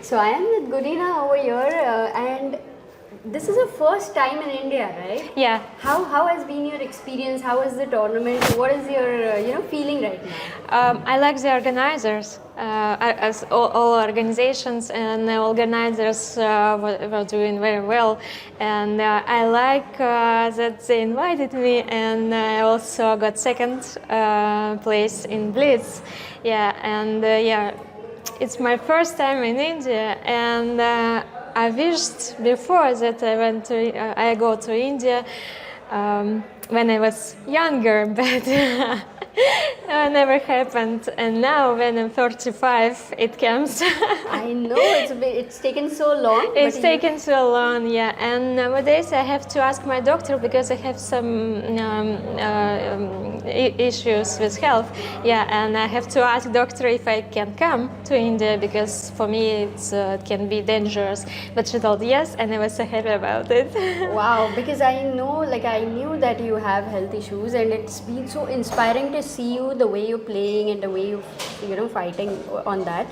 So I am with Gunina over here, and this is the first time in India, right? Yeah. How has been your experience? How was the tournament? What is your feeling right now? I like the organizers, as all organizations and the organizers were doing very well, and I like that they invited me, and I also got second place in Blitz. Yeah, and yeah, it's my first time in India, and I wished before that I go to India when I was younger, but never happened. And now, when I'm 35, it comes. I know it's taken so long. It's taken so long, yeah. And nowadays I have to ask my doctor because I have some issues with health. Yeah, and I have to ask doctor if I can come to India because for me it can be dangerous. But she told yes, and I was so happy about it. Wow, because I knew that you have health issues, and it's been so inspiring to see you, the way you're playing and the way you fighting on that.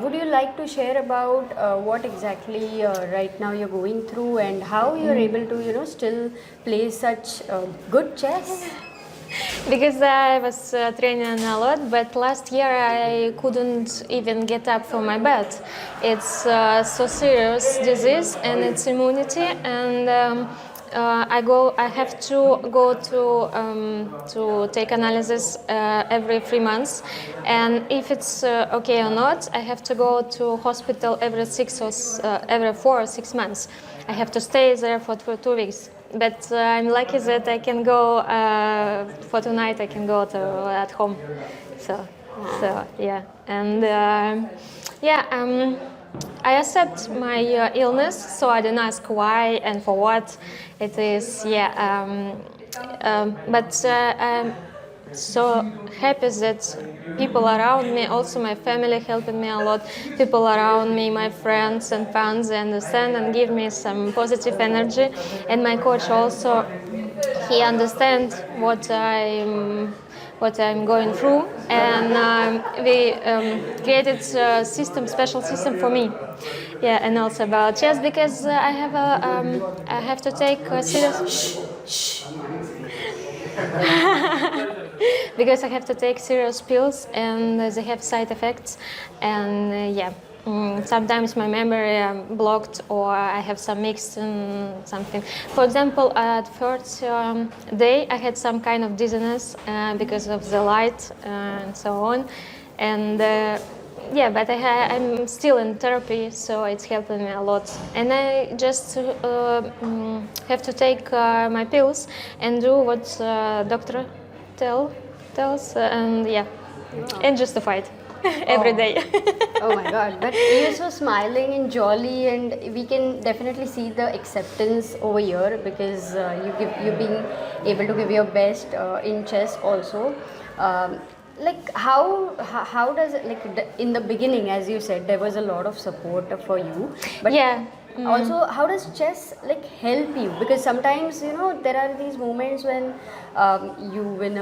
Would you like to share about what exactly right now you're going through and how you're able to still play such good chess? Because I was training a lot, but last year I couldn't even get up from my bed. It's so serious disease and it's immunity, and I have to go to take analysis every 3 months, and if it's okay or not, I have to go to hospital every 4 or 6 months. I have to stay there for 2 weeks. But I'm lucky that I can go for tonight. I can go at home, so yeah, and I accept my illness, so I don't ask why and for what it is. But I'm so happy that people around me, also my family, helping me a lot. People around me, my friends and fans, they understand and give me some positive energy. And my coach also, he understands what I'm going through, and we created a special system for me. Yeah, and also about chess because I have to take a serious. Because I have to take serious pills and they have side effects, and sometimes my memory blocked or I have some mixed something. For example, at first day I had some kind of dizziness because of the light and so on, and but I'm still in therapy, so it's helping me a lot. And I just have to take my pills and do what doctor tells, and and just to fight every day. Oh my God! But you're so smiling and jolly, and we can definitely see the acceptance over here because you've been able to give your best in chess also. How does it, in the beginning, as you said, there was a lot of support for you, but also how does chess help you? Because sometimes there are these moments when you win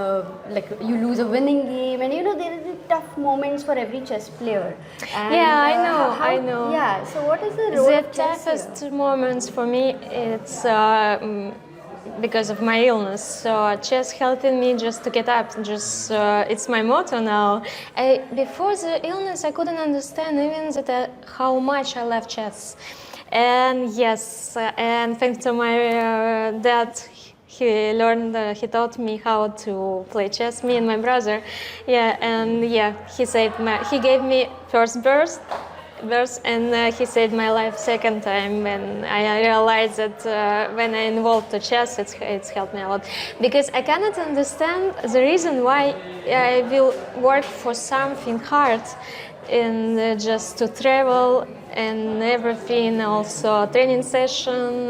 you lose a winning game, and there are the tough moments for every chess player. And, I know. Yeah, so what is the role of chess toughest here? moments for me, it's because of my illness. So chess helping me just to get up. Just it's my motto now. Before the illness, I couldn't understand even how much I love chess. And yes, and thanks to my dad, he taught me how to play chess. Me and my brother, he gave me first birth, and he saved my life second time, and I realized that when I involved to chess, it's helped me a lot, because I cannot understand the reason why I will work for something hard and just to travel and everything, also training session,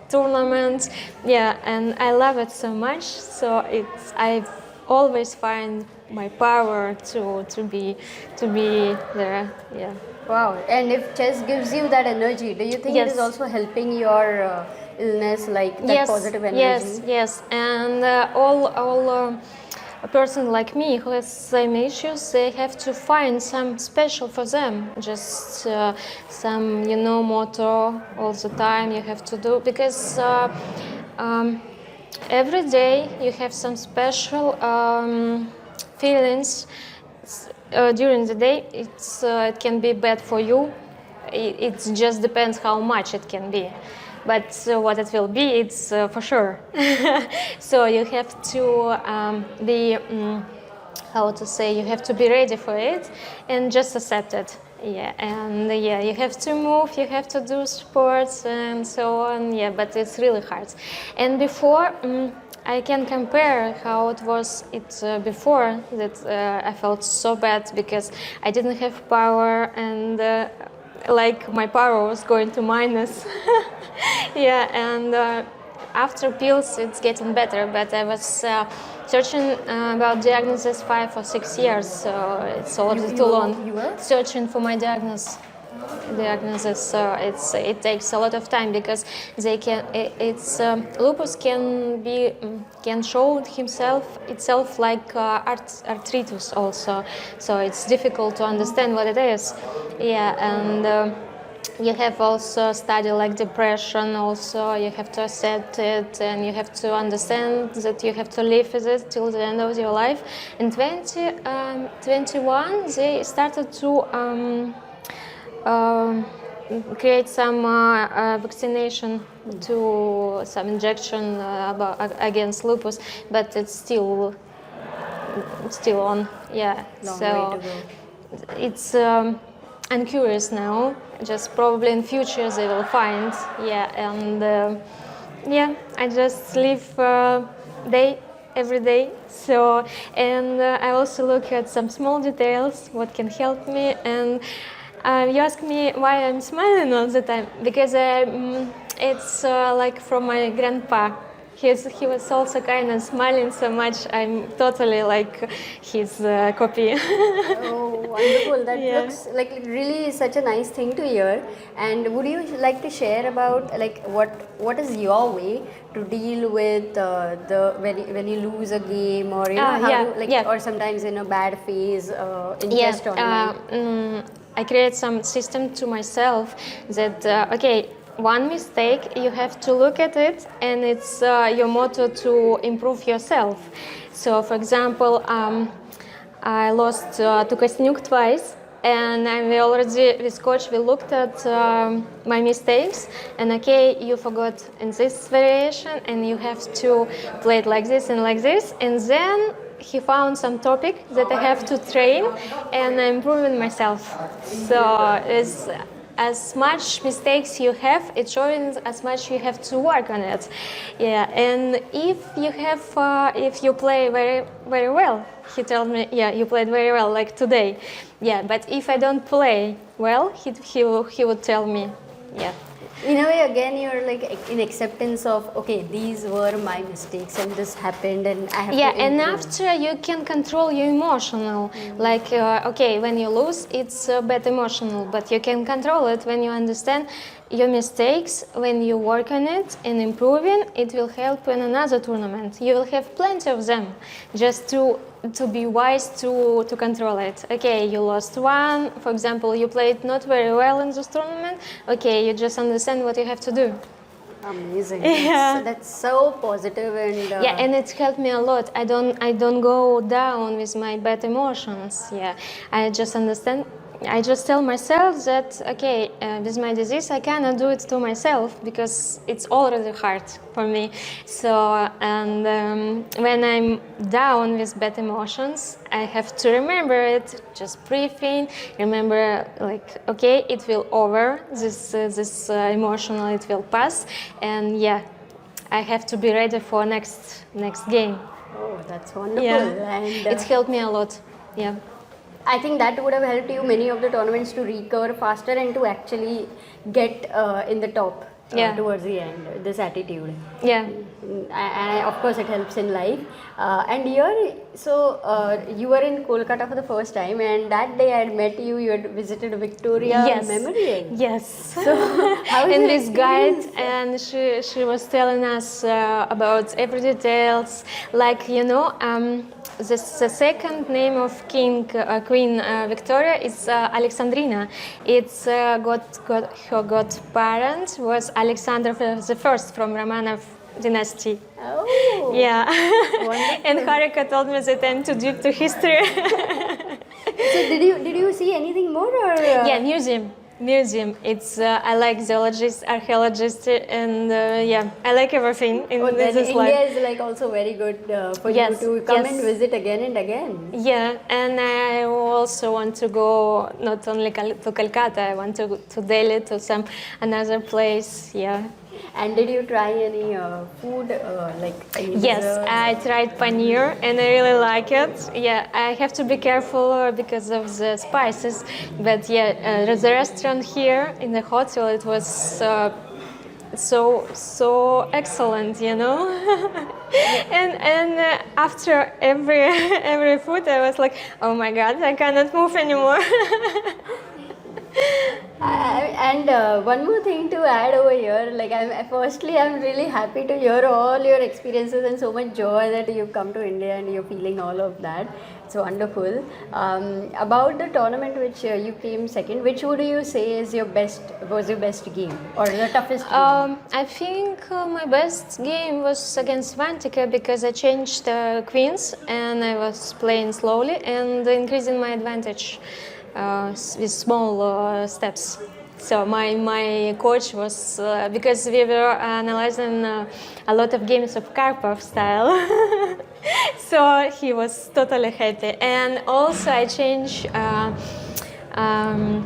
tournaments, and I love it so much. So I always find my power to be there. Yeah. Wow! And if chess gives you that energy, do you think it is also helping your illness, like that positive energy? Yes, and all a person like me who has same issues, they have to find some special for them, just some, you know, motto all the time you have to do, because um, every day you have some special feelings. During the day, it can be bad for you. It just depends how much it can be, but what it will be, it's for sure. So you have to be, how to say, you have to be ready for it and just accept it. Yeah, and yeah, you have to move, you have to do sports and so on. Yeah, but it's really hard. And before, I can compare how it was before that I felt so bad because I didn't have power and like my power was going to minus. Yeah, and after pills it's getting better, but I was searching about diagnosis 5 or 6 years, so it's already too long. You were? Searching for my diagnosis, so it takes a lot of time because they can lupus can show itself like arthritis also, so it's difficult to understand what it is. Yeah, and you have also study like depression also, you have to accept it and you have to understand that you have to live with it till the end of your life. In 2021 they started to create some vaccination, to some injection against lupus, but it's still on. Yeah, Long so way to go. it's I'm curious now. Just probably in future they will find. Yeah, and yeah, I just live every day. So, and I also look at some small details, what can help me. And you ask me why I'm smiling all the time, because it's like from my grandpa. He was also kind of smiling so much. I'm totally like his copy. Oh, wonderful. That Yeah. looks like really such a nice thing to hear. And would you like to share about like what is your way to deal with when you lose a game, or you know how Yeah, to, like, yeah. or sometimes in a bad phase in Yeah, chess tournament? I create some system to myself that okay, one mistake you have to look at it, and it's your motto to improve yourself. So, for example, I lost to Kosteniuk twice, and we already with coach we looked at my mistakes, and okay, you forgot in this variation, and you have to play it like this, and then he found some topic that I have to train, and I'm improving myself. So it's as much mistakes you have, it shows as much you have to work on it. Yeah, and if you play very very well, he told me, yeah, you played very well, like today. Yeah, but if I don't play well, he would tell me, yeah. In a way, again, you're like in acceptance of, okay, these were my mistakes and this happened and I have Yeah, to and improve. after you can control your emotional. Like, okay, when you lose, it's bad emotional, but you can control it when you understand your mistakes. When you work on it and improving, it will help in another tournament. You will have plenty of them, just to be wise to control it. Okay, you lost one, for example, you played not very well in this tournament. Okay, you just understand what you have to do. Amazing. Yeah. That's so positive and Yeah, and it's helped me a lot. I don't go down with my bad emotions. Yeah, I just understand. I just tell myself that okay, with my disease I cannot do it to myself because it's already hard for me. So and when I'm down with bad emotions, I have to remember it. Just breathing. Remember, like okay, it will over. This emotional, it will pass. And yeah, I have to be ready for next game. oh, that's wonderful. Yeah, And it's helped me a lot. Yeah. I think that would have helped you many of the tournaments to recover faster and to actually get in the top Yeah. towards the end. This attitude. Yeah. And of course, it helps in life. And here, so you were in Kolkata for the first time, and that day I had met you. You had visited Victoria Yes. Memorial. Yes. So, how is And your this guide, experience? and she was telling us about every details. Like the second name of Queen Victoria is Alexandrina. It's her godparent was Alexander the First from Romanov dynasty. Oh. Yeah. Wonderful. And Harika told me that I'm too deep to history. So did you see anything more or? Yeah, museum. It's I like zoologists, archaeologists, and yeah, I like everything in Oh, then this India life. is like also very good for Yes, you to come yes. and visit again and again. Yeah, and I also want to go not only to Calcutta. I want to go to Delhi, to some another place. Yeah. And did you try any food like any Yes, desserts? I tried paneer and I really like it. Yeah, I have to be careful because of the spices. But yeah, the restaurant here in the hotel, it was so excellent, you know. and after every food, I was like, oh my God, I cannot move anymore. And one more thing to add over here, like I'm really happy to hear all your experiences and so much joy that you've come to India and you're feeling all of that. It's wonderful. About the tournament which you came second, which would you say was your best game or the toughest game? I think my best game was against Vantika because I changed queens and I was playing slowly and increasing my advantage with small steps. So my coach was because we were analyzing a lot of games of Karpov style. So he was totally happy, and also I changed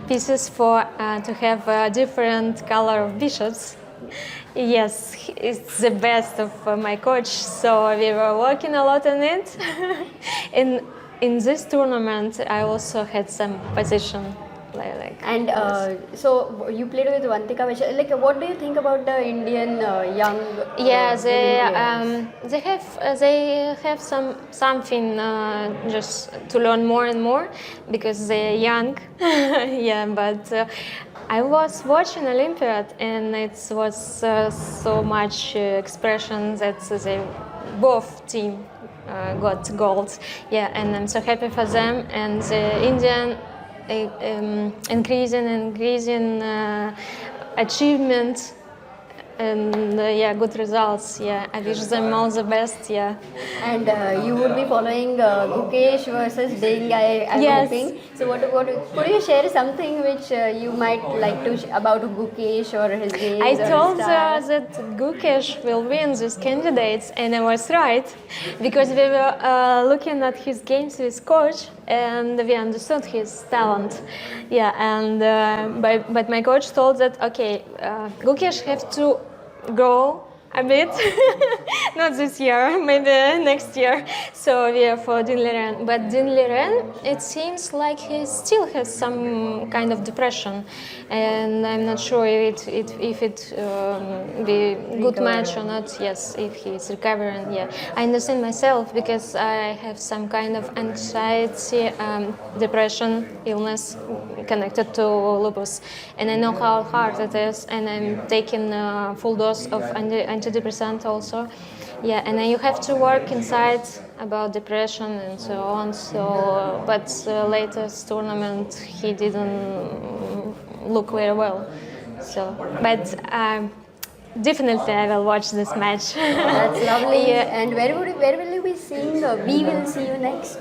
pieces for to have a different color of bishops. Yes, it's the best of my coach. So we were working a lot on it. In this tournament, I also had some position. And so you played with Vantika, which like what do you think about the Indian young? Yeah, women players? they have something just to learn more and more because they're young. Yeah, but I was watching Olympiad and it was so much expression that they both team got gold. Yeah, and I'm so happy for them and the Indian. Increasing achievement and yeah, good results. Yeah, I wish them all the best. Yeah. And you would be following Gukesh versus Ding, I'm Yes. hoping. So what could you share something which you might like to about Gukesh or his games? I or told his style? that Gukesh will win these candidates, and I was right because we were looking at his games with coach, and we understood his talent. Yeah, and but my coach told that okay, Gukesh have to grow a bit, not this year, maybe next year. So we are for Dean Liren. But Dean Liren, it seems like he still has some kind of depression, and I'm not sure if it be good match or not. Yes, if he's recovering. Yeah, I understand myself because I have some kind of anxiety, depression, illness connected to lupus, and I know how hard it is, and I'm taking a full dose of antidepressant also. Yeah, and then you have to work inside about depression and so on. So, but latest tournament he didn't look very well. So, but definitely I will watch this match. That's lovely. Yeah. And where will you be seeing? We will see you next.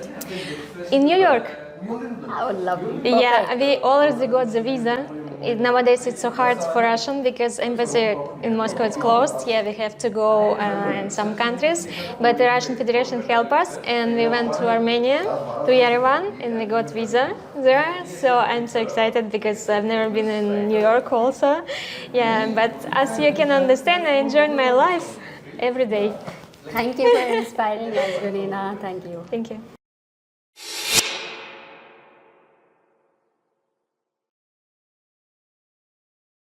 In New York. Oh, lovely. Perfect. Yeah, we already got the visa. Nowadays it's so hard for Russian because embassy in Moscow is closed. Yeah, we have to go in some countries, but the Russian Federation helped us, and we went to Armenia, to Yerevan, and we got visa there. So I'm so excited because I've never been in New York also. Yeah, but as you can understand, I enjoy my life every day. Thank you for inspiring us, Gunina. Thank you. Thank you.